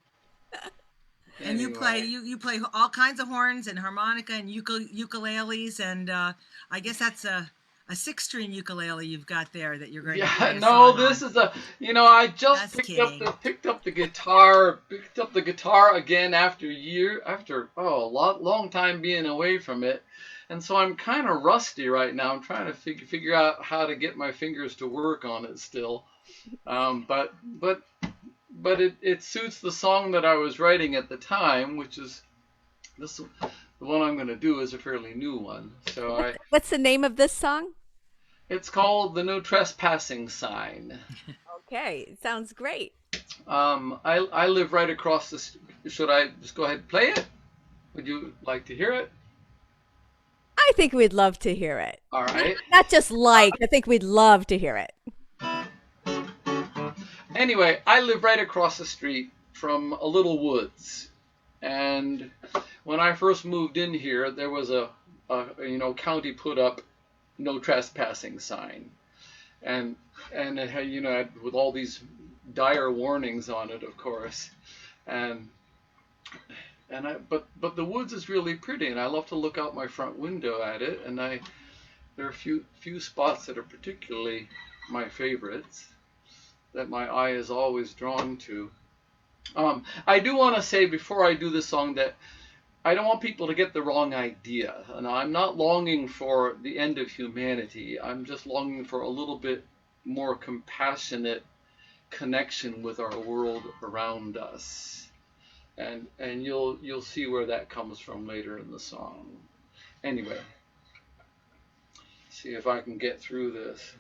And anyway. you play all kinds of horns and harmonica and ukuleles, and I guess that's a 6-string ukulele you've got there that you're going to play. No, this is I just picked up the guitar again after a long time being away from it. And so I'm kind of rusty right now. I'm trying to figure out how to get my fingers to work on it still. But it suits the song that I was writing at the time, which is this. The one I'm going to do is a fairly new one. So What's the name of this song? It's called The No Trespassing Sign. Okay, it sounds great. I live right across the. Should I just go ahead and play it? Would you like to hear it? I think we'd love to hear it. All right. Not just I think we'd love to hear it. Anyway, I live right across the street from a little woods, and when I first moved in here, there was a county put up no trespassing sign, and it had with all these dire warnings on it, of course, but the woods is really pretty, and I love to look out my front window at it, and there are a few spots that are particularly my favorites, that my eye is always drawn to. I do want to say before I do this song that I don't want people to get the wrong idea. And I'm not longing for the end of humanity. I'm just longing for a little bit more compassionate connection with our world around us. And you'll see where that comes from later in the song. Anyway, see if I can get through this.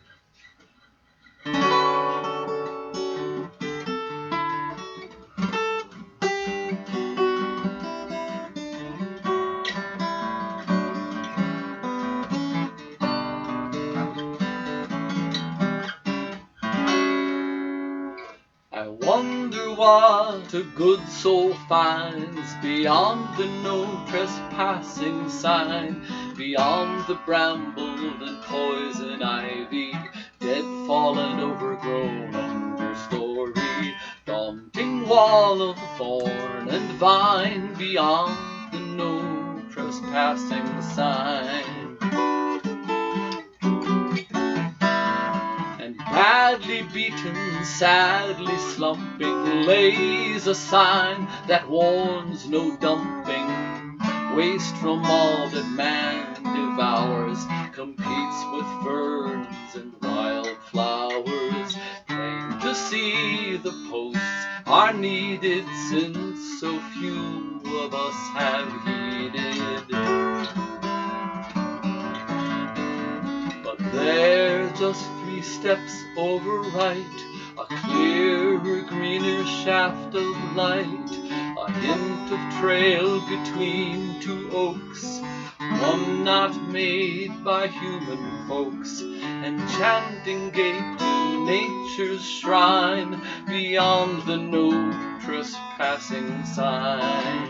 I wonder what a good soul finds beyond the no trespassing sign, beyond the bramble and poison ivy, dead, fallen, overgrown understory, daunting wall of thorn and vine, beyond the no trespassing sign. Badly beaten, sadly slumping, lays a sign that warns no dumping. Waste from all that man devours, competes with ferns and wildflowers. Plain to see the posts are needed, since so few of us have heeded. But they're just 3 steps over right, a clearer, greener shaft of light, a hint of trail between 2 oaks, one not made by human folks, enchanting gate to nature's shrine, beyond the no trespassing sign.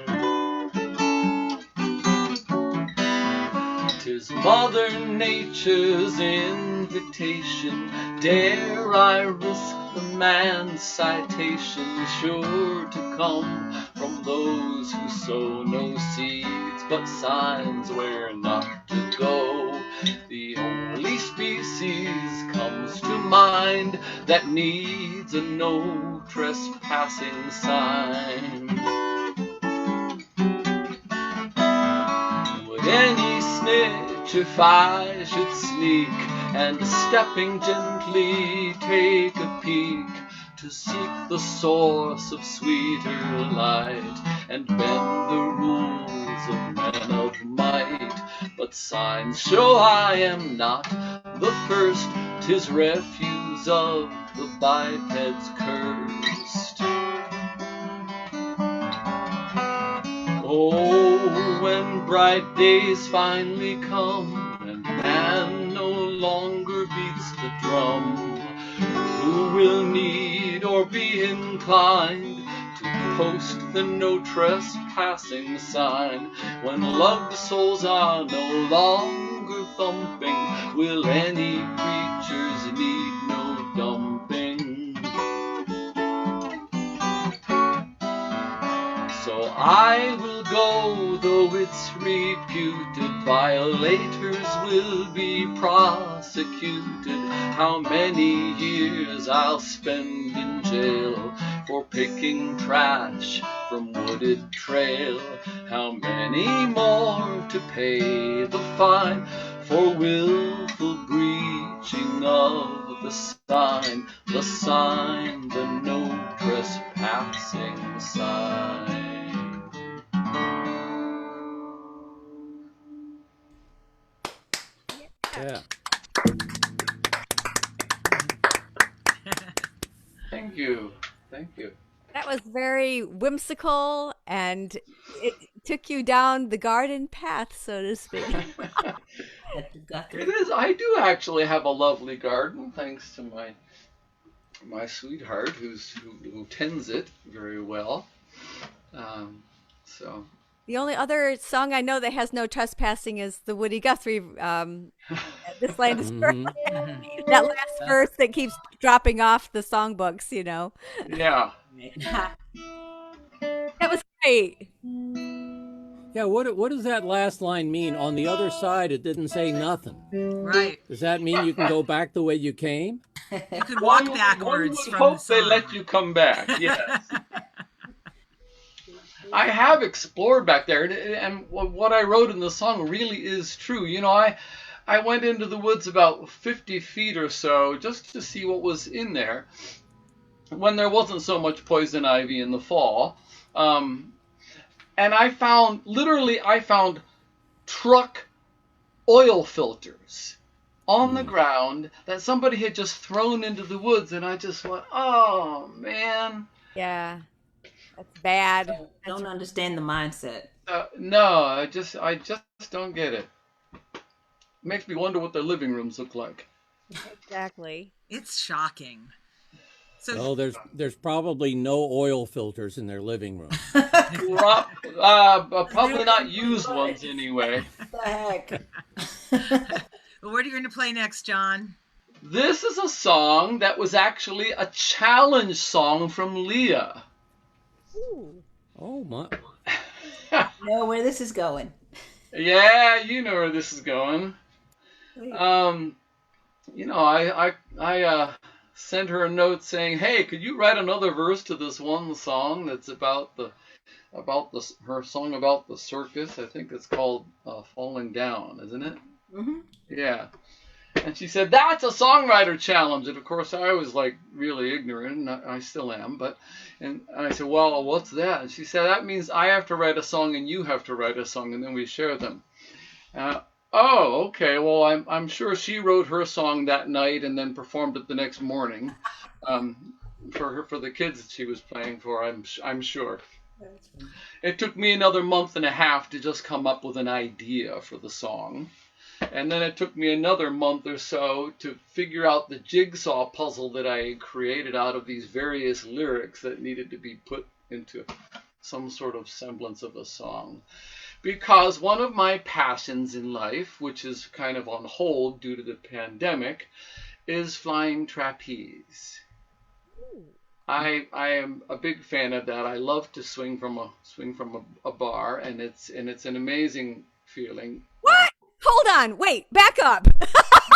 'Tis Mother Nature's invitation, dare I risk the man's citation, sure to come from those who sow no seeds, but signs where not to go. The only species comes to mind that needs a no trespassing sign. Would any snitch, if I should sneak, and stepping gently take a peek, to seek the source of sweeter light, and bend the rules of men of might? But signs show I am not the first, 'tis refuse of the bipeds cursed. Oh, when bright days finally come, and man no longer beats the drum, who will need or be inclined to post the no trespassing sign? When loved souls are no longer thumping, will any creatures need no dumping? So I will go, though it's reputed violators will be prosecuted. How many years I'll spend in jail for picking trash from wooded trail? How many more to pay the fine for willful breaching of the sign, the no trespassing sign? Yeah. Thank you. Thank you. That was very whimsical, and it took you down the garden path, so to speak. It is. I do actually have a lovely garden, thanks to my sweetheart, who tends it very well. So. The only other song I know that has no trespassing is the Woody Guthrie, This Land is Fertile. That last verse that keeps dropping off the songbooks, you know. Yeah. That was great. Yeah, what does that last line mean? On the other side, it didn't say nothing. Right. Does that mean you can go back the way you came? You could walk backwards one would from hope the they song. let you come back. Yes. I have explored back there, and what I wrote in the song really is true. You know, I went into the woods about 50 feet or so just to see what was in there when there wasn't so much poison ivy in the fall. And I found truck oil filters on the ground that somebody had just thrown into the woods, and I just went, oh, man. Yeah, that's bad. I don't understand the mindset. No, I just don't get it. Makes me wonder what their living rooms look like. Exactly. It's shocking. So Oh, there's probably no oil filters in their living room. Probably not used ones anyway. What the heck? well, what are you going to play next, John? This is a song that was actually a challenge song from Lea. Ooh. Oh my! Know where this is going. Yeah, you know where this is going. You know, I sent her a note saying, "Hey, could you write another verse to this one song that's about her song about the circus? I think it's called Falling Down, isn't it?" Mm-hmm. Yeah. And she said, that's a songwriter challenge. And of course, I was like really ignorant, and I still am. And I said, well, what's that? And she said, that means I have to write a song and you have to write a song, and then we share them. Oh, okay. Well, I'm sure she wrote her song that night and then performed it the next morning for the kids that she was playing for. I'm sure. It took me another month and a half to just come up with an idea for the song. And then it took me another month or so to figure out the jigsaw puzzle that I created out of these various lyrics that needed to be put into some sort of semblance of a song. Because one of my passions in life, which is kind of on hold due to the pandemic, is flying trapeze. I am a big fan of that. I love to swing from a bar, and it's an amazing feeling. What? Hold on. Wait. Back up.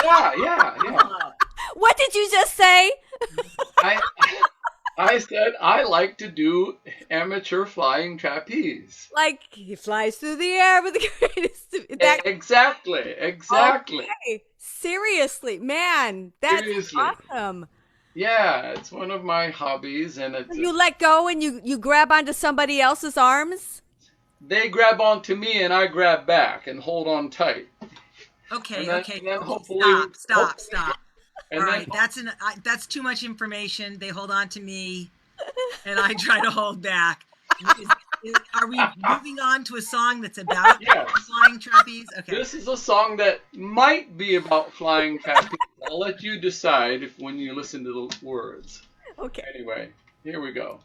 Yeah. What did you just say? I said I like to do amateur flying trapeze. Like he flies through the air with the greatest. Exactly. Okay. Seriously, man, that's awesome. Yeah, it's one of my hobbies, and you let go and you grab onto somebody else's arms. They grab onto me and I grab back and hold on tight. Okay. Then hopefully, Stop. And all right, that's too much information. They hold on to me, and I try to hold back. Are we moving on to a song that's about flying trapeze? Okay. This is a song that might be about flying trapeze. I'll let you decide when you listen to the words. Okay. Anyway, here we go.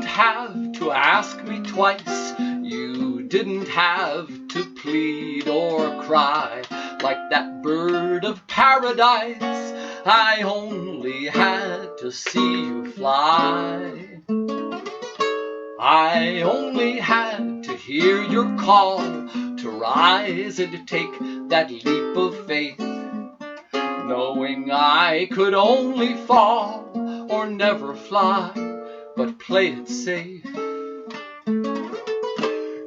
Have to ask me twice. You didn't have to plead or cry like that bird of paradise. I only had to see you fly. I only had to hear your call to rise and to take that leap of faith, knowing I could only fall or never fly, but play it safe.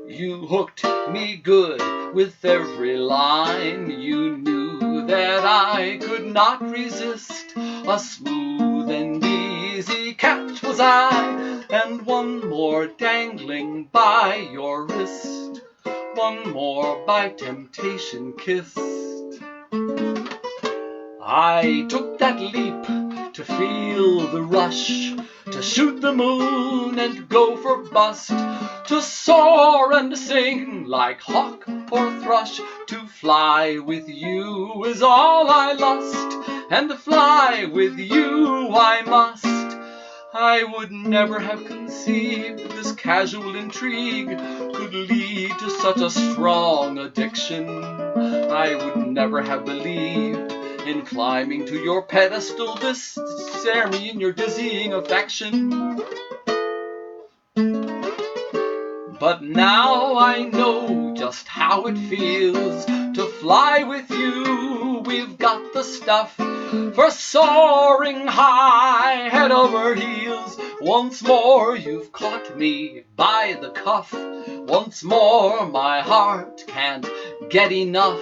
You hooked me good with every line. You knew that I could not resist. A smooth and easy catch was I, and one more dangling by your wrist, one more by temptation kissed. I took that leap to feel the rush, to shoot the moon and go for bust, to soar and sing like hawk or thrush. To fly with you is all I lust, and to fly with you I must. I would never have conceived this casual intrigue could lead to such a strong addiction. I would never have believed in climbing to your pedestal to stare me in your dizzying affection. But now I know just how it feels to fly with you. We've got the stuff for soaring high, head over heels. Once more you've caught me by the cuff. Once more my heart can't get enough.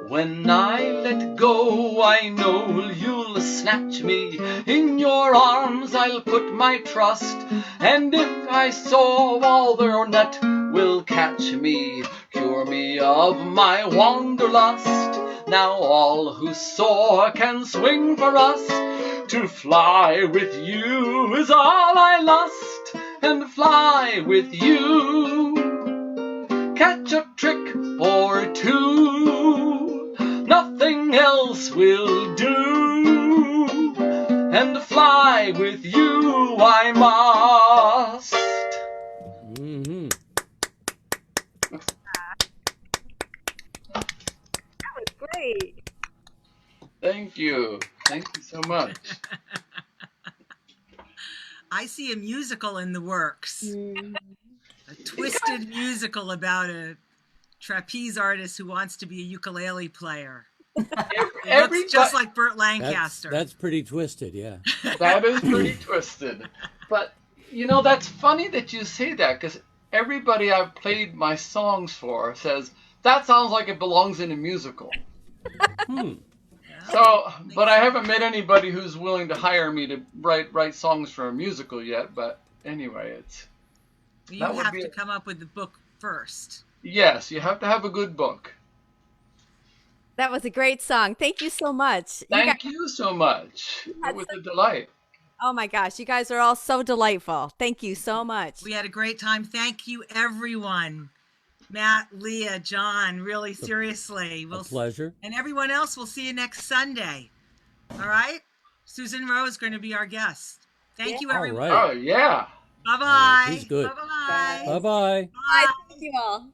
When I let go, I know you'll snatch me. In your arms I'll put my trust, and if I soar, all their net will catch me, cure me of my wanderlust. Now all who soar can swing for us. To fly with you is all I lust, and fly with you. Catch a trick or two, nothing else will do, and fly with you I must. Mm-hmm. Thank you. Thank you so much. I see a musical in the works. A twisted musical about a trapeze artist who wants to be a ukulele player. It looks just like Burt Lancaster. That's pretty twisted, yeah. That is pretty twisted. But, you know, that's funny that you say that, because everybody I've played my songs for says, that sounds like it belongs in a musical. So, but I haven't met anybody who's willing to hire me to write songs for a musical yet. But anyway, You have to come up with the book first. Yes, you have to have a good book. That was a great song. Thank you so much. Thank you so much. It was a delight. Oh my gosh, you guys are all so delightful. Thank you so much. We had a great time. Thank you, everyone. Matt, Lea, John, really seriously. A pleasure. And everyone else, we'll see you next Sunday. All right? Susan Rowe is going to be our guest. Thank you, everyone. All right. Oh, yeah. Bye-bye. He's good. Bye-bye. Bye-bye. Bye. Thank you all.